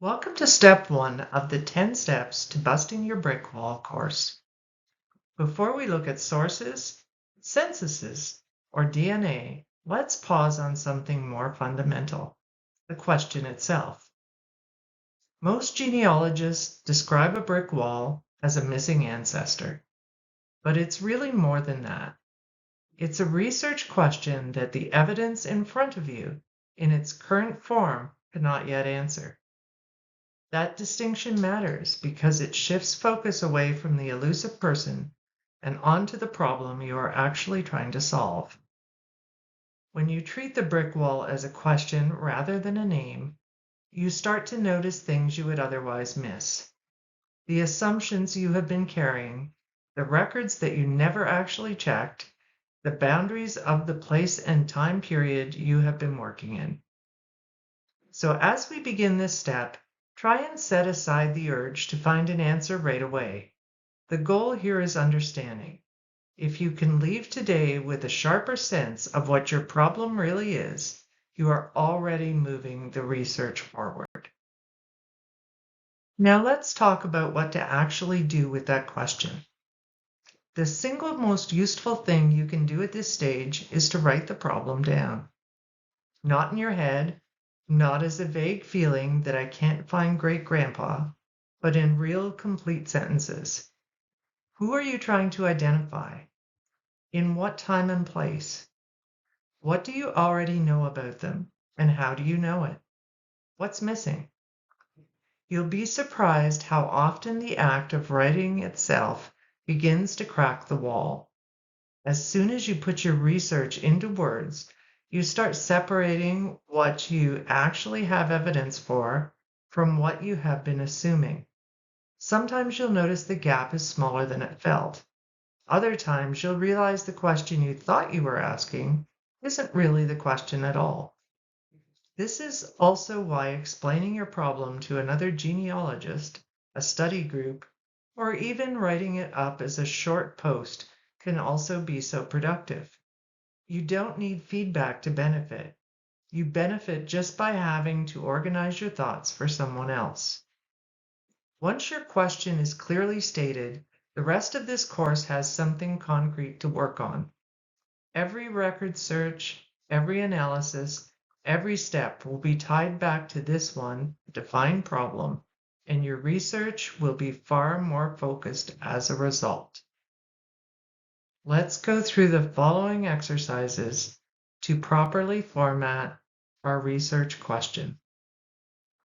Welcome to step 1 of the 10 steps to busting your brick wall course. Before we look at sources, censuses, or DNA, let's pause on something more fundamental, the question itself. Most genealogists describe a brick wall as a missing ancestor, but it's really more than that. It's a research question that the evidence in front of you, in its current form, cannot yet answer. That distinction matters because it shifts focus away from the elusive person and onto the problem you are actually trying to solve. When you treat the brick wall as a question rather than a name, you start to notice things you would otherwise miss. The assumptions you have been carrying, the records that you never actually checked, the boundaries of the place and time period you have been working in. So as we begin this step, try and set aside the urge to find an answer right away. The goal here is understanding. If you can leave today with a sharper sense of what your problem really is, you are already moving the research forward. Now let's talk about what to actually do with that question. The single most useful thing you can do at this stage is to write the problem down. Not in your head, not as a vague feeling that I can't find great-grandpa, but in real, complete sentences. Who are you trying to identify? In what time and place? What do you already know about them, and how do you know it? What's missing? You'll be surprised how often the act of writing itself begins to crack the wall. As soon as you put your research into words, you start separating what you actually have evidence for from what you have been assuming. Sometimes you'll notice the gap is smaller than it felt. Other times you'll realize the question you thought you were asking isn't really the question at all. This is also why explaining your problem to another genealogist, a study group, or even writing it up as a short post can also be so productive. You don't need feedback to benefit. You benefit just by having to organize your thoughts for someone else. Once your question is clearly stated, the rest of this course has something concrete to work on. Every record search, every analysis, every step will be tied back to this one defined problem, and your research will be far more focused as a result. Let's go through the following exercises to properly format our research question.